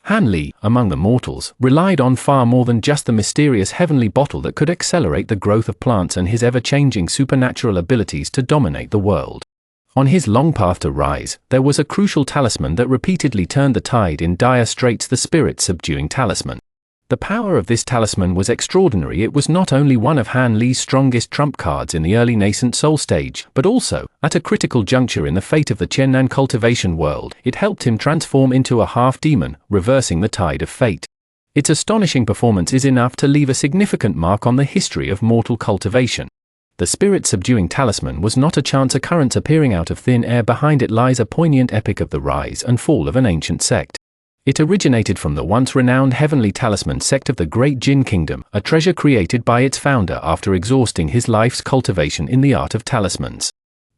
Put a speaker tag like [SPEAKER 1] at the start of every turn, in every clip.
[SPEAKER 1] Han Li, among the mortals, relied on far more than just the mysterious heavenly bottle that could accelerate the growth of plants and his ever-changing supernatural abilities to dominate the world. On his long path to rise, there was a crucial talisman that repeatedly turned the tide in dire straits: the spirit-subduing talisman. The power of this talisman was extraordinary. It was not only one of Han Li's strongest trump cards in the early Nascent Soul stage, but also, at a critical juncture in the fate of the Qiannan cultivation world, it helped him transform into a half-demon, reversing the tide of fate. Its astonishing performance is enough to leave a significant mark on the history of mortal cultivation. The spirit-subduing talisman was not a chance occurrence appearing out of thin air. Behind it lies a poignant epic of the rise and fall of an ancient sect. It originated from the once-renowned heavenly talisman sect of the Great Jin Kingdom, a treasure created by its founder after exhausting his life's cultivation in the art of talismans.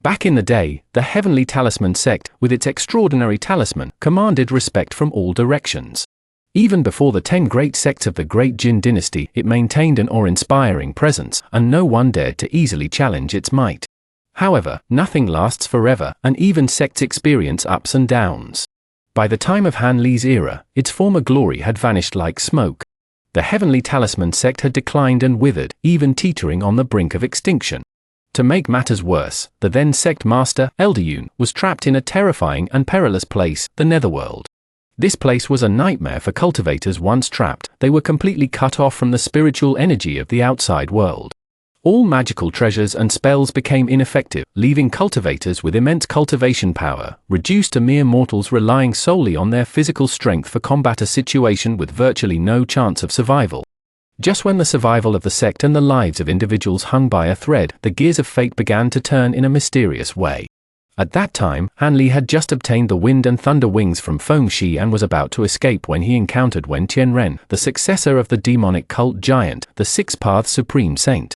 [SPEAKER 1] Back in the day, the heavenly talisman sect, with its extraordinary talisman, commanded respect from all directions. Even before the 10 great sects of the Great Jin dynasty, it maintained an awe-inspiring presence, and no one dared to easily challenge its might. However, nothing lasts forever, and even sects experience ups and downs. By the time of Han Li's era, its former glory had vanished like smoke. The heavenly talisman sect had declined and withered, even teetering on the brink of extinction. To make matters worse, the then sect master, Elder Yun, was trapped in a terrifying and perilous place, the Netherworld. This place was a nightmare for cultivators. Once trapped, they were completely cut off from the spiritual energy of the outside world. All magical treasures and spells became ineffective, leaving cultivators with immense cultivation power, reduced to mere mortals relying solely on their physical strength for combat, a situation with virtually no chance of survival. Just when the survival of the sect and the lives of individuals hung by a thread, the gears of fate began to turn in a mysterious way. At that time, Han Li had just obtained the wind and thunder wings from Feng Shi and was about to escape when he encountered Wen Tianren, the successor of the demonic cult giant, the Six-Path Supreme Saint.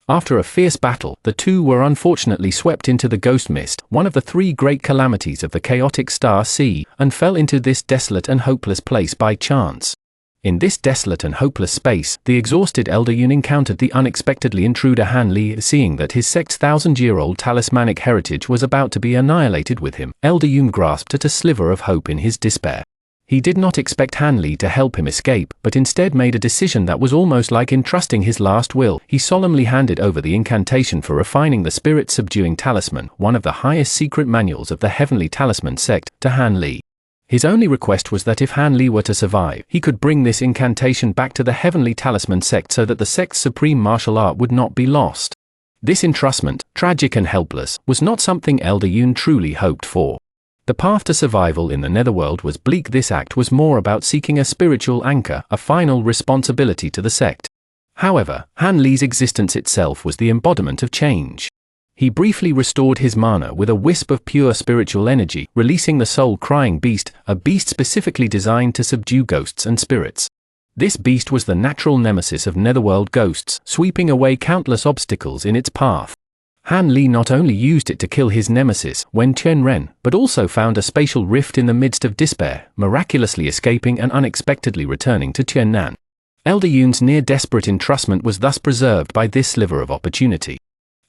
[SPEAKER 1] After a fierce battle, the two were unfortunately swept into the Ghost Mist, one of the 3 great calamities of the chaotic Star Sea, and fell into this desolate and hopeless place by chance. In this desolate and hopeless space, the exhausted Elder Yun encountered the unexpectedly intruder Han Li. Seeing that his sect's 1,000-year-old talismanic heritage was about to be annihilated with him, Elder Yun grasped at a sliver of hope in his despair. He did not expect Han Li to help him escape, but instead made a decision that was almost like entrusting his last will. He solemnly handed over the incantation for refining the spirit-subduing talisman, one of the highest secret manuals of the heavenly talisman sect, to Han Li. His only request was that if Han Li were to survive, he could bring this incantation back to the heavenly talisman sect so that the sect's supreme martial art would not be lost. This entrustment, tragic and helpless, was not something Elder Yun truly hoped for. The path to survival in the Netherworld was bleak. This act was more about seeking a spiritual anchor, a final responsibility to the sect. However, Han Li's existence itself was the embodiment of change. He briefly restored his mana with a wisp of pure spiritual energy, releasing the soul-crying beast, a beast specifically designed to subdue ghosts and spirits. This beast was the natural nemesis of Netherworld ghosts, sweeping away countless obstacles in its path. Han Li not only used it to kill his nemesis, Wen Tianren, but also found a spatial rift in the midst of despair, miraculously escaping and unexpectedly returning to Qiannan. Elder Yun's near-desperate entrustment was thus preserved by this sliver of opportunity.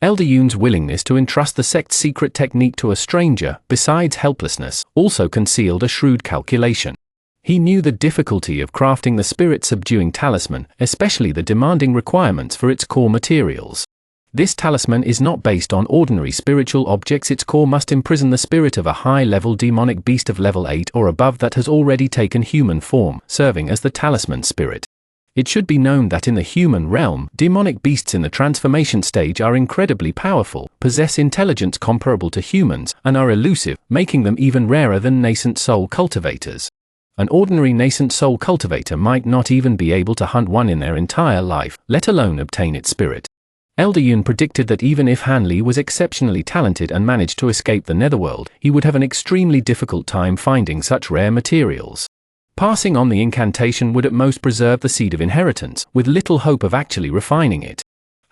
[SPEAKER 1] Elder Yun's willingness to entrust the sect's secret technique to a stranger, besides helplessness, also concealed a shrewd calculation. He knew the difficulty of crafting the spirit-subduing talisman, especially the demanding requirements for its core materials. This talisman is not based on ordinary spiritual objects. Its core must imprison the spirit of a high-level demonic beast of level 8 or above that has already taken human form, serving as the talisman spirit. It should be known that in the human realm, demonic beasts in the transformation stage are incredibly powerful, possess intelligence comparable to humans, and are elusive, making them even rarer than nascent soul cultivators. An ordinary nascent soul cultivator might not even be able to hunt one in their entire life, let alone obtain its spirit. Elder Yun predicted that even if Han Li was exceptionally talented and managed to escape the Netherworld, he would have an extremely difficult time finding such rare materials. Passing on the incantation would at most preserve the seed of inheritance, with little hope of actually refining it.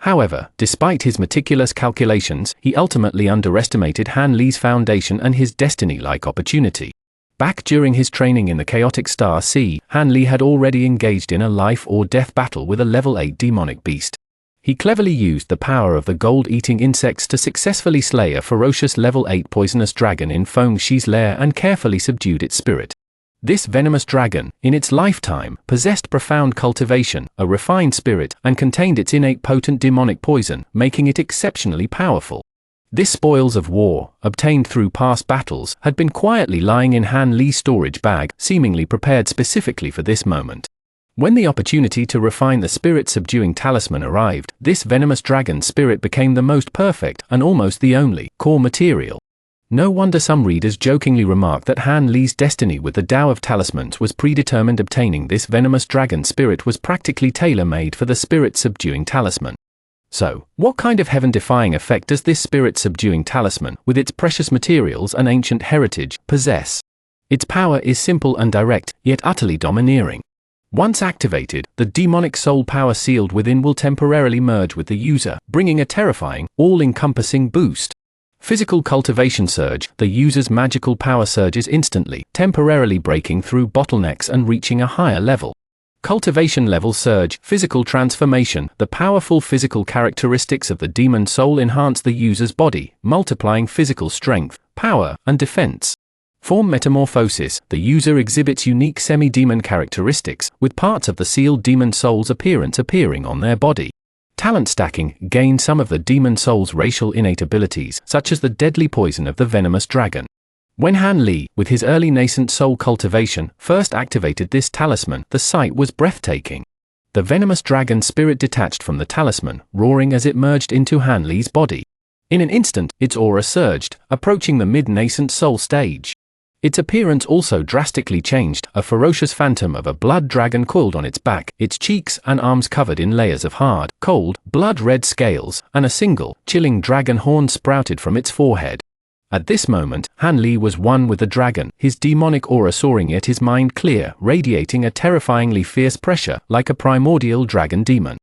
[SPEAKER 1] However, despite his meticulous calculations, he ultimately underestimated Han Li's foundation and his destiny-like opportunity. Back during his training in the chaotic Star Sea, Han Li had already engaged in a life-or-death battle with a level 8 demonic beast. He cleverly used the power of the gold-eating insects to successfully slay a ferocious level 8 poisonous dragon in Feng Shi's lair and carefully subdued its spirit. This venomous dragon, in its lifetime, possessed profound cultivation, a refined spirit, and contained its innate potent demonic poison, making it exceptionally powerful. This spoils of war, obtained through past battles, had been quietly lying in Han Li's storage bag, seemingly prepared specifically for this moment. When the opportunity to refine the spirit-subduing talisman arrived, this venomous dragon spirit became the most perfect, and almost the only, core material. No wonder some readers jokingly remark that Han Li's destiny with the Tao of talismans was predetermined. Obtaining this venomous dragon spirit was practically tailor-made for the spirit-subduing talisman. So, what kind of heaven-defying effect does this spirit-subduing talisman, with its precious materials and ancient heritage, possess? Its power is simple and direct, yet utterly domineering. Once activated, the demonic soul power sealed within will temporarily merge with the user, bringing a terrifying, all-encompassing boost. Physical cultivation surge, the user's magical power surges instantly, temporarily breaking through bottlenecks and reaching a higher level. Cultivation level surge, physical transformation, the powerful physical characteristics of the demon soul enhance the user's body, multiplying physical strength, power, and defense. Form metamorphosis, the user exhibits unique semi-demon characteristics, with parts of the sealed demon soul's appearance appearing on their body. Talent stacking, gain some of the demon soul's racial innate abilities, such as the deadly poison of the venomous dragon. When Han Li, with his early nascent soul cultivation, first activated this talisman, the sight was breathtaking. The venomous dragon spirit detached from the talisman, roaring as it merged into Han Li's body. In an instant, its aura surged, approaching the mid-nascent soul stage. Its appearance also drastically changed, a ferocious phantom of a blood dragon coiled on its back, its cheeks and arms covered in layers of hard, cold, blood-red scales, and a single, chilling dragon horn sprouted from its forehead. At this moment, Han Li was one with the dragon, his demonic aura soaring yet his mind clear, radiating a terrifyingly fierce pressure, like a primordial dragon demon.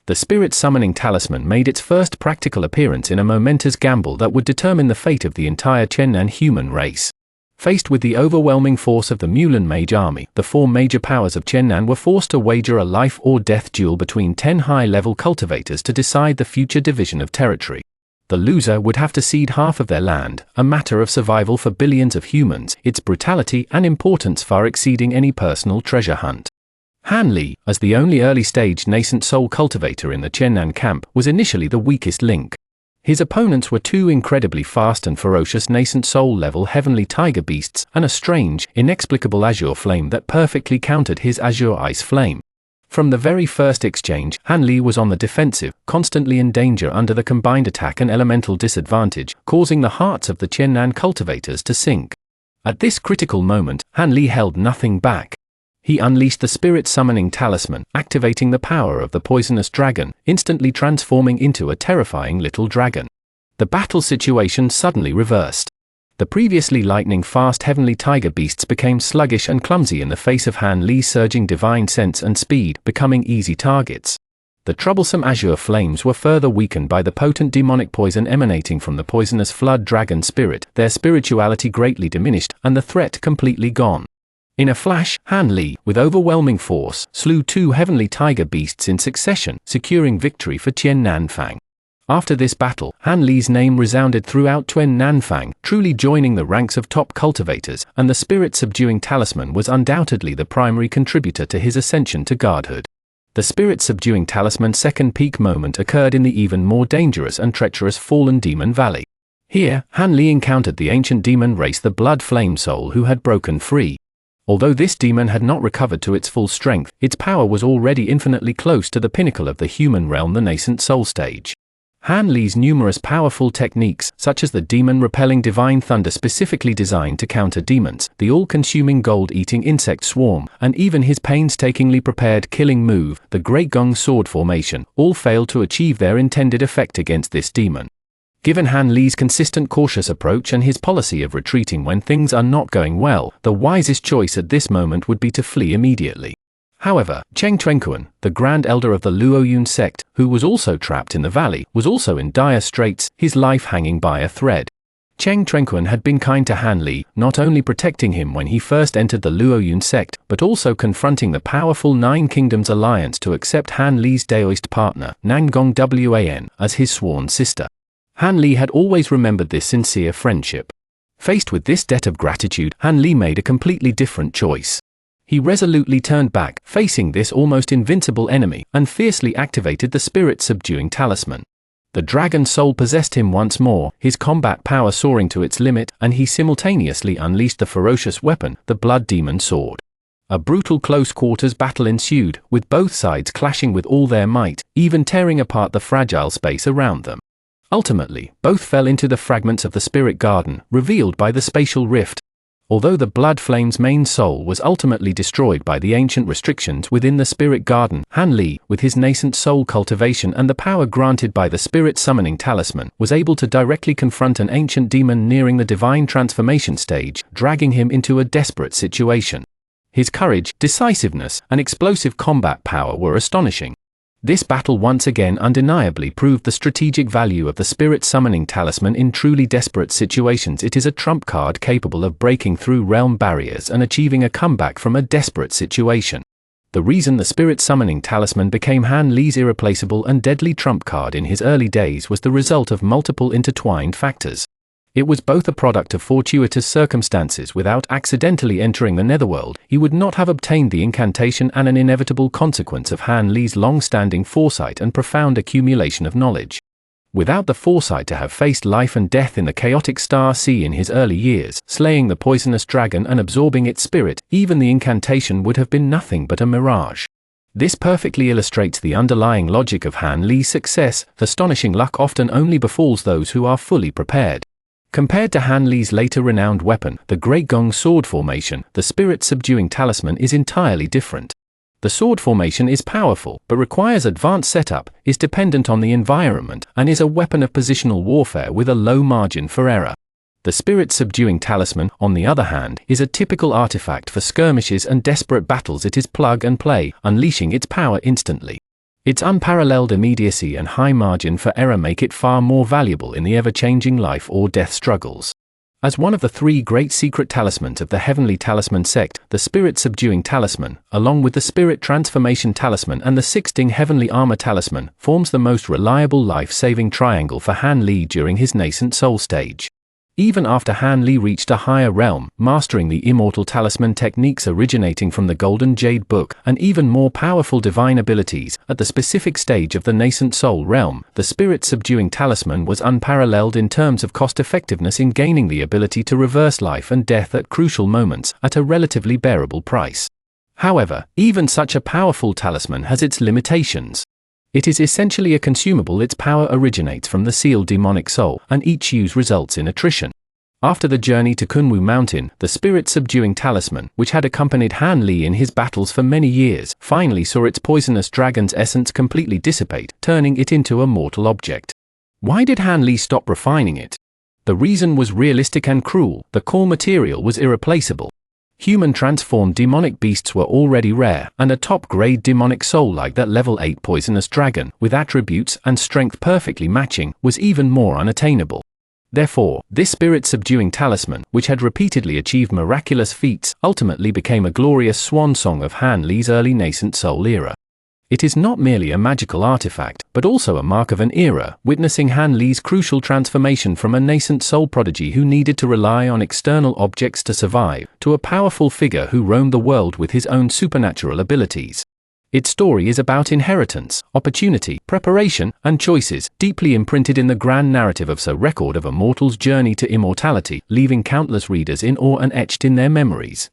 [SPEAKER 1] The spirit-summoning talisman made its first practical appearance in a momentous gamble that would determine the fate of the entire Qiannan human race. Faced with the overwhelming force of the Mulan mage army, the four major powers of Qiannan were forced to wager a life-or-death duel between 10 high-level cultivators to decide the future division of territory. The loser would have to cede half of their land, a matter of survival for billions of humans, its brutality and importance far exceeding any personal treasure hunt. Han Li, as the only early-stage nascent soul cultivator in the Qiannan camp, was initially the weakest link. His opponents were two incredibly fast and ferocious nascent soul-level heavenly tiger beasts and a strange, inexplicable azure flame that perfectly countered his azure ice flame. From the very first exchange, Han Li was on the defensive, constantly in danger under the combined attack and elemental disadvantage, causing the hearts of the Qiannan cultivators to sink. At this critical moment, Han Li held nothing back. He unleashed the spirit-summoning talisman, activating the power of the poisonous dragon, instantly transforming into a terrifying little dragon. The battle situation suddenly reversed. The previously lightning-fast heavenly tiger beasts became sluggish and clumsy in the face of Han Li's surging divine sense and speed, becoming easy targets. The troublesome azure flames were further weakened by the potent demonic poison emanating from the poisonous flood dragon spirit, their spirituality greatly diminished, and the threat completely gone. In a flash, Han Li, with overwhelming force, slew two heavenly tiger beasts in succession, securing victory for Qian Nanfang. After this battle, Han Li's name resounded throughout Qian Nanfang, truly joining the ranks of top cultivators, and the spirit-subduing talisman was undoubtedly the primary contributor to his ascension to godhood. The spirit-subduing talisman's second peak moment occurred in the even more dangerous and treacherous Fallen Demon Valley. Here, Han Li encountered the ancient demon race, the Blood Flame Soul, who had broken free. Although this demon had not recovered to its full strength, its power was already infinitely close to the pinnacle of the human realm, the nascent soul stage. Han Li's numerous powerful techniques, such as the demon-repelling divine thunder specifically designed to counter demons, the all-consuming gold-eating insect swarm, and even his painstakingly prepared killing move, the Great Gong sword formation, all failed to achieve their intended effect against this demon. Given Han Li's consistent cautious approach and his policy of retreating when things are not going well, the wisest choice at this moment would be to flee immediately. However, Cheng Tuanquan, the Grand Elder of the Luoyun sect, who was also trapped in the valley, was also in dire straits, his life hanging by a thread. Cheng Tuanquan had been kind to Han Li, not only protecting him when he first entered the Luoyun sect, but also confronting the powerful Nine Kingdoms alliance to accept Han Li's Daoist partner, Nangong Wan, as his sworn sister. Han Li had always remembered this sincere friendship. Faced with this debt of gratitude, Han Li made a completely different choice. He resolutely turned back, facing this almost invincible enemy, and fiercely activated the spirit-subduing talisman. The dragon soul possessed him once more, his combat power soaring to its limit, and he simultaneously unleashed the ferocious weapon, the blood demon sword. A brutal close-quarters battle ensued, with both sides clashing with all their might, even tearing apart the fragile space around them. Ultimately, both fell into the fragments of the spirit garden, revealed by the spatial rift. Although the Blood Flame's main soul was ultimately destroyed by the ancient restrictions within the spirit garden, Han Li, with his nascent soul cultivation and the power granted by the spirit summoning talisman, was able to directly confront an ancient demon nearing the divine transformation stage, dragging him into a desperate situation. His courage, decisiveness, and explosive combat power were astonishing. This battle once again undeniably proved the strategic value of the spirit summoning talisman in truly desperate situations. It is a trump card capable of breaking through realm barriers and achieving a comeback from a desperate situation. The reason the spirit summoning talisman became Han Li's irreplaceable and deadly trump card in his early days was the result of multiple intertwined factors. It was both a product of fortuitous circumstances. Without accidentally entering the netherworld, he would not have obtained the incantation, and an inevitable consequence of Han Li's long-standing foresight and profound accumulation of knowledge. Without the foresight to have faced life and death in the chaotic star sea in his early years, slaying the poisonous dragon and absorbing its spirit, even the incantation would have been nothing but a mirage. This perfectly illustrates the underlying logic of Han Li's success. Astonishing luck often only befalls those who are fully prepared. Compared to Han Li's later renowned weapon, the Great Gong sword formation, the spirit-subduing talisman is entirely different. The sword formation is powerful, but requires advanced setup, is dependent on the environment, and is a weapon of positional warfare with a low margin for error. The spirit-subduing talisman, on the other hand, is a typical artifact for skirmishes and desperate battles. It is plug and play, unleashing its power instantly. Its unparalleled immediacy and high margin for error make it far more valuable in the ever-changing life or death struggles. As one of the three great secret talismans of the Heavenly Talisman sect, the Spirit-Subduing Talisman, along with the Spirit Transformation Talisman and the Sixting Heavenly Armor Talisman, forms the most reliable life-saving triangle for Han Li during his nascent soul stage. Even after Han Li reached a higher realm, mastering the immortal talisman techniques originating from the Golden Jade Book, and even more powerful divine abilities, at the specific stage of the nascent soul realm, the spirit-subduing talisman was unparalleled in terms of cost-effectiveness in gaining the ability to reverse life and death at crucial moments, at a relatively bearable price. However, even such a powerful talisman has its limitations. It is essentially a consumable. Its power originates from the sealed demonic soul, and each use results in attrition. After the journey to Kunwu Mountain, the spirit-subduing talisman, which had accompanied Han Li in his battles for many years, finally saw its poisonous dragon's essence completely dissipate, turning it into a mortal object. Why did Han Li stop refining it? The reason was realistic and cruel. The core material was irreplaceable. Human-transformed demonic beasts were already rare, and a top-grade demonic soul like that level 8 poisonous dragon, with attributes and strength perfectly matching, was even more unattainable. Therefore, this spirit-subduing talisman, which had repeatedly achieved miraculous feats, ultimately became a glorious swan song of Han Li's early nascent soul era. It is not merely a magical artifact, but also a mark of an era, witnessing Han Li's crucial transformation from a nascent soul prodigy who needed to rely on external objects to survive, to a powerful figure who roamed the world with his own supernatural abilities. Its story is about inheritance, opportunity, preparation, and choices, deeply imprinted in the grand narrative of a record of a mortal's journey to immortality, leaving countless readers in awe and etched in their memories.